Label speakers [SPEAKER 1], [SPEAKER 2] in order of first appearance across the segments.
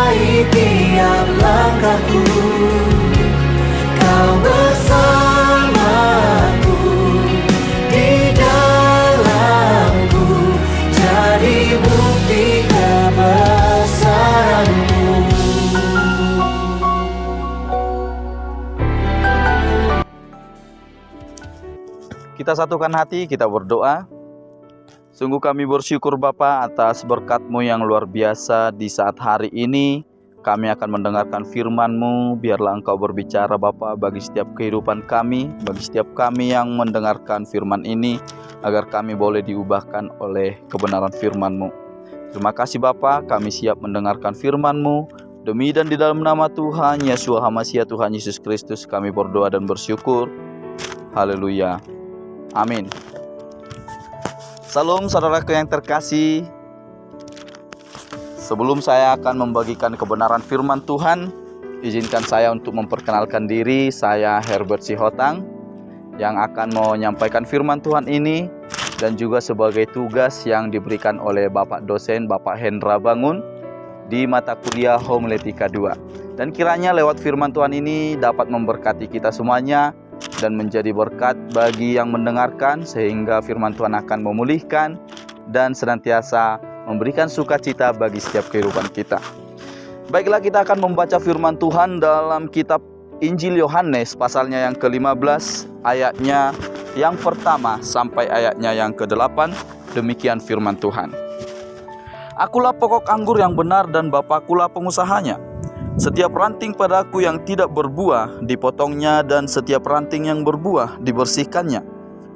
[SPEAKER 1] menyertai tiap langkahku. Kau bersamaku, di dalamku, jadi bukti kebesaran-Mu.
[SPEAKER 2] Kita satukan hati, kita berdoa. Sungguh kami bersyukur Bapa atas berkat-Mu yang luar biasa di saat hari ini. Kami akan mendengarkan firman-Mu. Biarlah Engkau berbicara Bapa bagi setiap kehidupan kami, bagi setiap kami yang mendengarkan firman ini, agar kami boleh diubahkan oleh kebenaran firman-Mu. Terima kasih Bapa, kami siap mendengarkan firman-Mu. Demi dan di dalam nama Tuhan Yeshua HaMasyiah, Tuhan Yesus Kristus, kami berdoa dan bersyukur. Haleluya. Amin. Salam saudaraku yang terkasih. Sebelum saya akan membagikan kebenaran firman Tuhan, izinkan saya untuk memperkenalkan diri. Saya Herbert Sihotang yang akan menyampaikan firman Tuhan ini, dan juga sebagai tugas yang diberikan oleh Bapak dosen Bapak Hendra Bangun di mata kuliah Homiletika 2. Dan kiranya lewat firman Tuhan ini dapat memberkati kita semuanya dan menjadi berkat bagi yang mendengarkan, sehingga firman Tuhan akan memulihkan dan senantiasa memberikan sukacita bagi setiap kehidupan kita. Baiklah, kita akan membaca firman Tuhan dalam kitab Injil Yohanes pasalnya yang ke-15, ayatnya yang pertama sampai ayatnya yang ke-8. Demikian firman Tuhan. Akulah pokok anggur yang benar dan Bapakulah pengusahanya. Setiap ranting padaku yang tidak berbuah dipotongnya, dan setiap ranting yang berbuah dibersihkannya,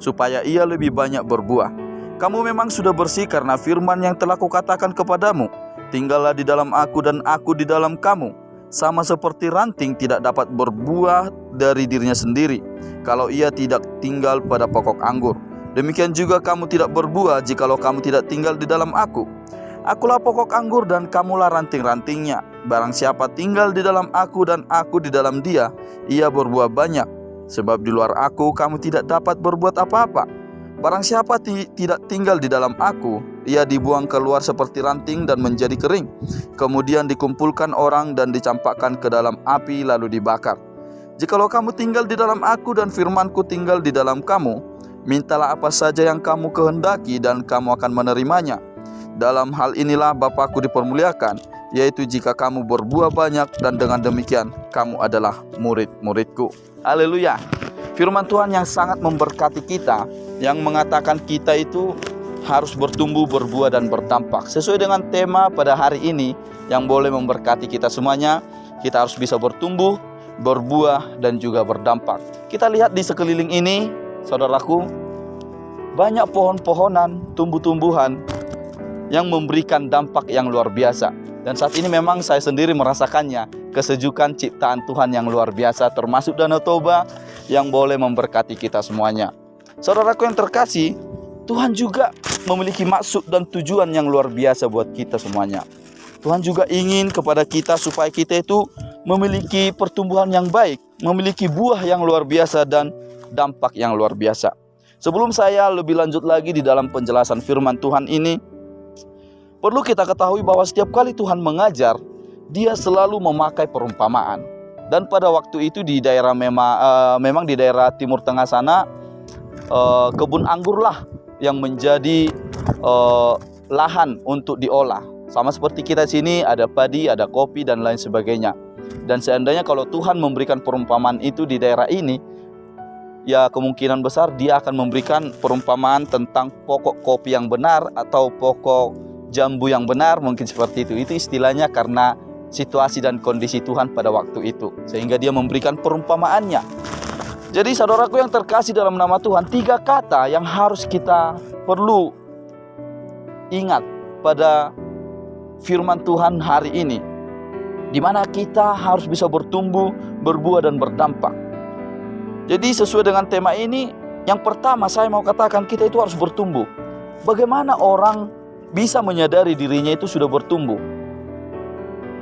[SPEAKER 2] supaya ia lebih banyak berbuah. Kamu memang sudah bersih karena firman yang telah kukatakan kepadamu. Tinggallah di dalam aku dan aku di dalam kamu. Sama seperti ranting tidak dapat berbuah dari dirinya sendiri kalau ia tidak tinggal pada pokok anggur. Demikian juga kamu tidak berbuah jikalau kamu tidak tinggal di dalam aku. Akulah pokok anggur dan kamulah ranting-rantingnya. Barang siapa tinggal di dalam aku dan aku di dalam dia, ia berbuah banyak. Sebab di luar aku kamu tidak dapat berbuat apa-apa. Barang siapa tidak tinggal di dalam aku, ia dibuang keluar seperti ranting dan menjadi kering. Kemudian dikumpulkan orang dan dicampakkan ke dalam api lalu dibakar. Jikalau kamu tinggal di dalam aku dan firmanku tinggal di dalam kamu, mintalah apa saja yang kamu kehendaki dan kamu akan menerimanya. Dalam hal inilah Bapakku dipermuliakan, yaitu jika kamu berbuah banyak, dan dengan demikian kamu adalah murid-muridku. Haleluya. Firman Tuhan yang sangat memberkati kita, yang mengatakan kita itu harus bertumbuh, berbuah, dan berdampak. Sesuai dengan tema pada hari ini yang boleh memberkati kita semuanya, kita harus bisa bertumbuh, berbuah, dan juga berdampak. Kita lihat di sekeliling ini, saudaraku, banyak pohon-pohonan, tumbuh-tumbuhan yang memberikan dampak yang luar biasa. Dan saat ini memang saya sendiri merasakannya, kesejukan ciptaan Tuhan yang luar biasa, termasuk Danau Toba yang boleh memberkati kita semuanya. Saudaraku yang terkasih, Tuhan juga memiliki maksud dan tujuan yang luar biasa buat kita semuanya. Tuhan juga ingin kepada kita supaya kita itu memiliki pertumbuhan yang baik, memiliki buah yang luar biasa dan dampak yang luar biasa. Sebelum saya lebih lanjut lagi di dalam penjelasan firman Tuhan ini, perlu kita ketahui bahwa setiap kali Tuhan mengajar, Dia selalu memakai perumpamaan. Dan pada waktu itu di daerah memang di daerah Timur Tengah sana, kebun anggurlah yang menjadi lahan untuk diolah. Sama seperti kita sini ada padi, ada kopi dan lain sebagainya. Dan seandainya kalau Tuhan memberikan perumpamaan itu di daerah ini, ya kemungkinan besar Dia akan memberikan perumpamaan tentang pokok kopi yang benar atau pokok jambu yang benar, mungkin seperti itu. Itu istilahnya karena situasi dan kondisi Tuhan pada waktu itu, sehingga Dia memberikan perumpamaannya. Jadi saudaraku yang terkasih dalam nama Tuhan, 3 kata yang harus kita perlu ingat pada firman Tuhan hari ini, di mana kita harus bisa bertumbuh, berbuah, dan berdampak. Jadi sesuai dengan tema ini, yang pertama saya mau katakan, kita itu harus bertumbuh. Bagaimana orang bisa menyadari dirinya itu sudah bertumbuh?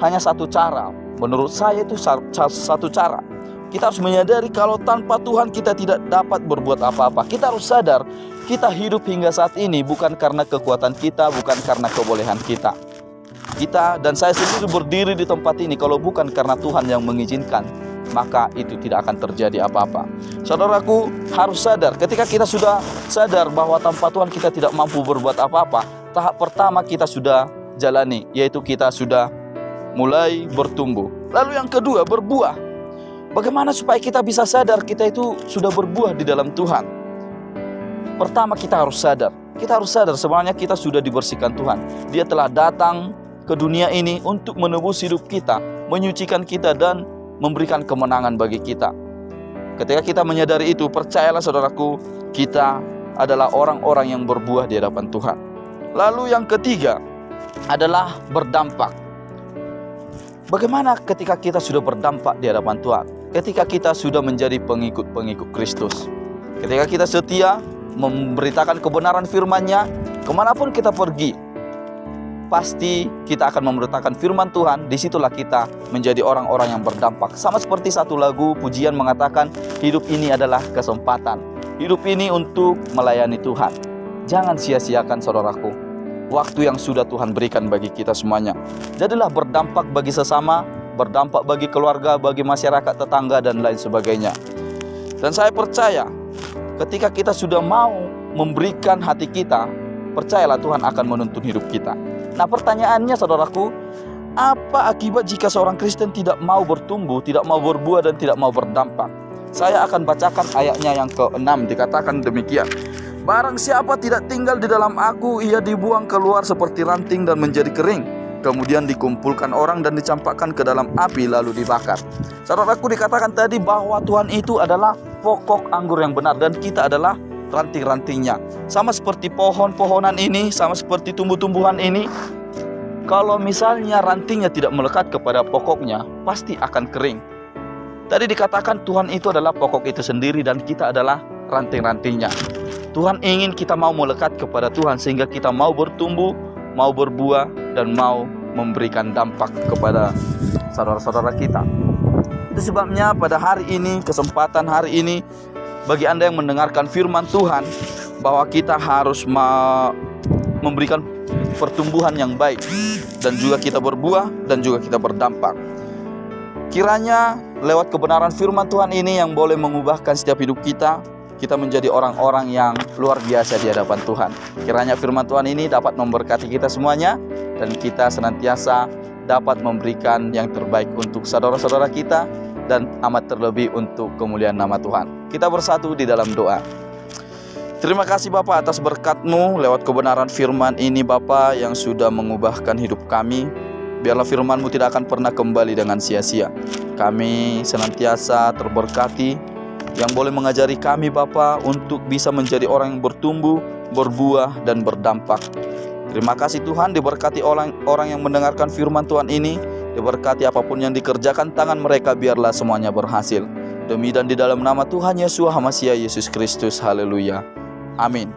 [SPEAKER 2] Hanya satu cara, menurut saya itu satu cara. Kita harus menyadari kalau tanpa Tuhan kita tidak dapat berbuat apa-apa. Kita harus sadar, kita hidup hingga saat ini bukan karena kekuatan kita, bukan karena kebolehan kita. Kita dan saya sendiri berdiri di tempat ini kalau bukan karena Tuhan yang mengizinkan, maka itu tidak akan terjadi apa-apa. Saudaraku harus sadar, ketika kita sudah sadar bahwa tanpa Tuhan kita tidak mampu berbuat apa-apa, tahap pertama kita sudah jalani, yaitu kita sudah mulai bertumbuh. Lalu yang kedua, berbuah. Bagaimana supaya kita bisa sadar kita itu sudah berbuah di dalam Tuhan? Pertama, kita harus sadar. Kita harus sadar sebenarnya kita sudah dibersihkan Tuhan. Dia telah datang ke dunia ini untuk menebus hidup kita, menyucikan kita dan memberikan kemenangan bagi kita. Ketika kita menyadari itu, percayalah saudaraku, kita adalah orang-orang yang berbuah di hadapan Tuhan. Lalu yang ketiga adalah berdampak. Bagaimana ketika kita sudah berdampak di hadapan Tuhan? Ketika kita sudah menjadi pengikut-pengikut Kristus. Ketika kita setia memberitakan kebenaran firman-Nya, kemanapun kita pergi, pasti kita akan memberitakan firman Tuhan. Disitulah kita menjadi orang-orang yang berdampak. Sama seperti satu lagu pujian mengatakan, hidup ini adalah kesempatan. Hidup ini untuk melayani Tuhan. Jangan sia-siakan saudaraku waktu yang sudah Tuhan berikan bagi kita semuanya. Jadilah berdampak bagi sesama, berdampak bagi keluarga, bagi masyarakat tetangga dan lain sebagainya. Dan saya percaya ketika kita sudah mau memberikan hati kita, percayalah Tuhan akan menuntun hidup kita. Nah, pertanyaannya saudaraku, apa akibat jika seorang Kristen tidak mau bertumbuh, tidak mau berbuah dan tidak mau berdampak? Saya akan bacakan ayatnya yang ke-6, dikatakan demikian. Barang siapa tidak tinggal di dalam aku, ia dibuang keluar seperti ranting dan menjadi kering. Kemudian dikumpulkan orang dan dicampakkan ke dalam api lalu dibakar. Saudaraku, dikatakan tadi bahwa Tuhan itu adalah pokok anggur yang benar dan kita adalah ranting-rantingnya. Sama seperti pohon-pohonan ini, sama seperti tumbuh-tumbuhan ini. Kalau misalnya rantingnya tidak melekat kepada pokoknya, pasti akan kering. Tadi dikatakan Tuhan itu adalah pokok itu sendiri dan kita adalah ranting-rantingnya. Tuhan ingin kita mau melekat kepada Tuhan sehingga kita mau bertumbuh, mau berbuah, dan mau memberikan dampak kepada saudara-saudara kita. Itu sebabnya pada hari ini, kesempatan hari ini, bagi Anda yang mendengarkan firman Tuhan, bahwa kita harus memberikan pertumbuhan yang baik, dan juga kita berbuah, dan juga kita berdampak. Kiranya lewat kebenaran firman Tuhan ini yang boleh mengubahkan setiap hidup kita menjadi orang-orang yang luar biasa di hadapan Tuhan. Kiranya firman Tuhan ini dapat memberkati kita semuanya, dan kita senantiasa dapat memberikan yang terbaik untuk saudara-saudara kita, dan amat terlebih untuk kemuliaan nama Tuhan. Kita bersatu di dalam doa. Terima kasih Bapa atas berkat-Mu lewat kebenaran firman ini Bapa yang sudah mengubahkan hidup kami. Biarlah firman-Mu tidak akan pernah kembali dengan sia-sia. Kami senantiasa terberkati yang boleh mengajari kami Bapa untuk bisa menjadi orang yang bertumbuh, berbuah, dan berdampak. Terima kasih Tuhan, diberkati orang yang mendengarkan firman Tuhan ini, diberkati apapun yang dikerjakan tangan mereka, biarlah semuanya berhasil. Demi dan di dalam nama Tuhan Yesus HaMasiah Yesus Kristus, haleluya, amin.